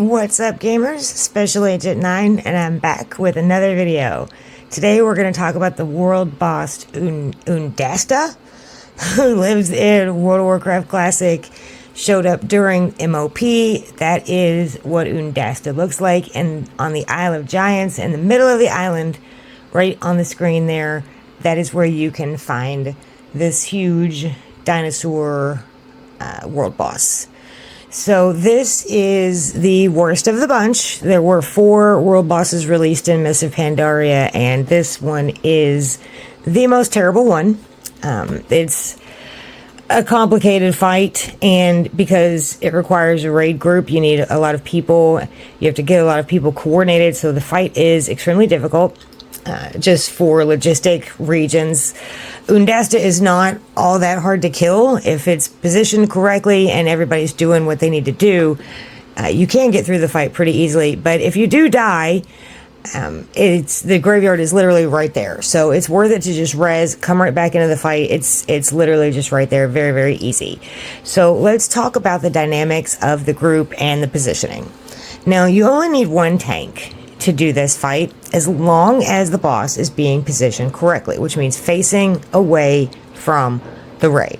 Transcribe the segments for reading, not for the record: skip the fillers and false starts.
What's up, gamers? Special Agent 9, and I'm back with another video. Today we're going to talk about the world boss Oondasta, who lives in World of Warcraft Classic, showed up during MoP. That is what Oondasta looks like, and on the Isle of Giants, in the middle of the island, right on the screen there, that is where you can find this huge dinosaur world boss. So this is the worst of the bunch. There were 4 world bosses released in Mists of Pandaria, and this one is the most terrible one. It's a complicated fight, and because it requires a raid group, you need a lot of people. You have to get a lot of people coordinated, so the fight is extremely difficult. Just for logistic regions, Oondasta is not all that hard to kill if it's positioned correctly and everybody's doing what they need to do. You can get through the fight pretty easily, but if you do die, the graveyard is literally right there, so it's worth it to just res, come right back into the fight. It's literally just right there, very, very easy. So let's talk about the dynamics of the group and the positioning. Now, you only need 1 tank to do this fight, as long as the boss is being positioned correctly, which means facing away from the raid.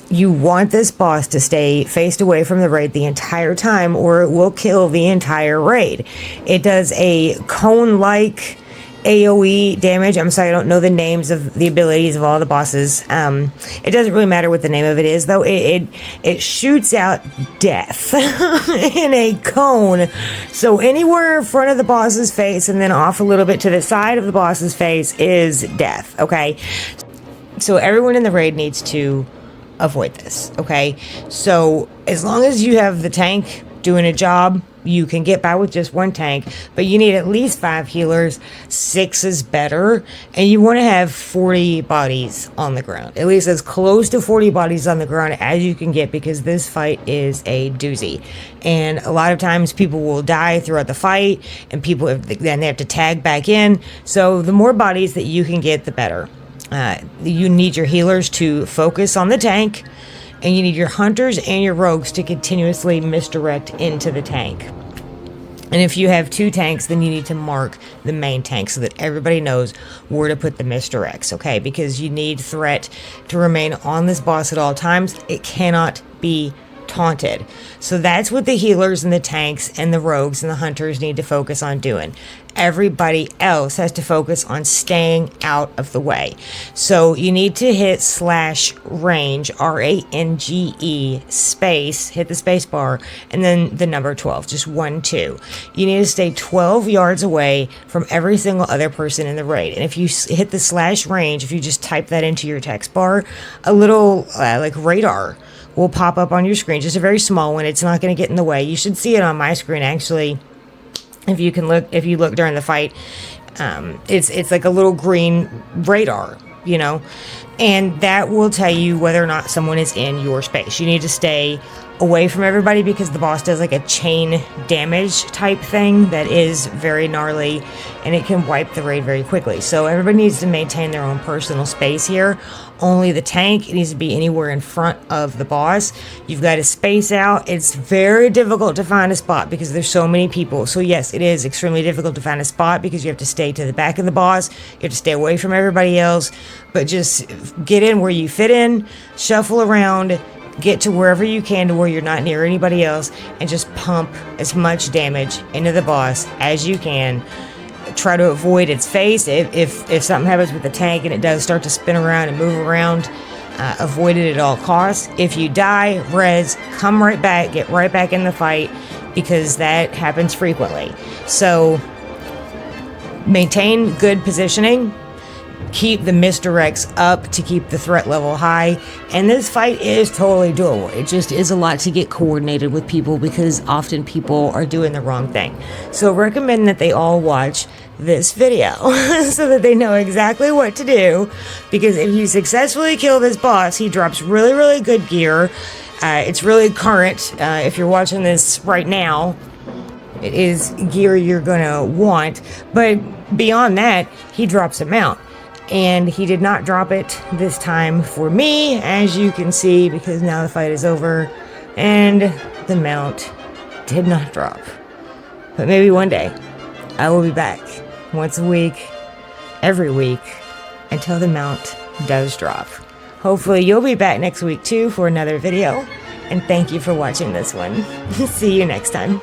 You want this boss to stay faced away from the raid the entire time, or it will kill the entire raid. It does a cone-like AoE damage. I'm sorry, I don't know the names of the abilities of all the bosses. It doesn't really matter what the name of it is, though. It shoots out death in a cone. So anywhere in front of the boss's face and then off a little bit to the side of the boss's face is death, okay? So everyone in the raid needs to avoid this, okay? So as long as you have the tank doing a job, you can get by with just 1 tank, but you need at least 5 healers. 6 is better, and you want to have 40 bodies on the ground, at least as close to 40 bodies on the ground as you can get, because this fight is a doozy. And a lot of times people will die throughout the fight, and then they have to tag back in. So the more bodies that you can get, the better. You need your healers to focus on the tank, and you need your hunters and your rogues to continuously misdirect into the tank. And if you have 2 tanks, then you need to mark the main tank so that everybody knows where to put the misdirects, okay? Because you need threat to remain on this boss at all times. It cannot be taunted. So that's what the healers and the tanks and the rogues and the hunters need to focus on doing. Everybody else has to focus on staying out of the way. So you need to hit /range, RANGE, space, hit the space bar, and then the number 12, just 1, 2. You need to stay 12 yards away from every single other person in the raid. And if you hit the /range, if you just type that into your text bar, a little like radar will pop up on your screen, just a very small one. It's not going to get in the way. You should see it on my screen, actually. If you look during the fight, it's like a little green radar, you know, and that will tell you whether or not someone is in your space. You need to stay away from everybody because the boss does like a chain damage type thing that is very gnarly, and it can wipe the raid very quickly. So everybody needs to maintain their own personal space here. Only the tank needs to be anywhere in front of the boss. You've got to space out. It's very difficult to find a spot because there's so many people. So yes, it is extremely difficult to find a spot because you have to stay to the back of the boss. You have to stay away from everybody else, but just get in where you fit in, shuffle around, get to wherever you can to where you're not near anybody else, and just pump as much damage into the boss as you can. Try to avoid its face. If something happens with the tank and it does start to spin around and move around, avoid it at all costs. If you die, res, come right back, get right back in the fight, because that happens frequently. So maintain good positioning. Keep the misdirects up to keep the threat level high, and this fight is totally doable. It just is a lot to get coordinated with people because often people are doing the wrong thing. So recommend that they all watch this video so that they know exactly what to do, because if you successfully kill this boss, he drops really, really good gear. It's really current. If you're watching this right now, it is gear you're gonna want, but beyond that, he drops a mount. And he did not drop it this time for me, as you can see, because now the fight is over and the mount did not drop. But maybe one day, I will be back once a week, every week, until the mount does drop. Hopefully you'll be back next week too for another video. And thank you for watching this one. See you next time.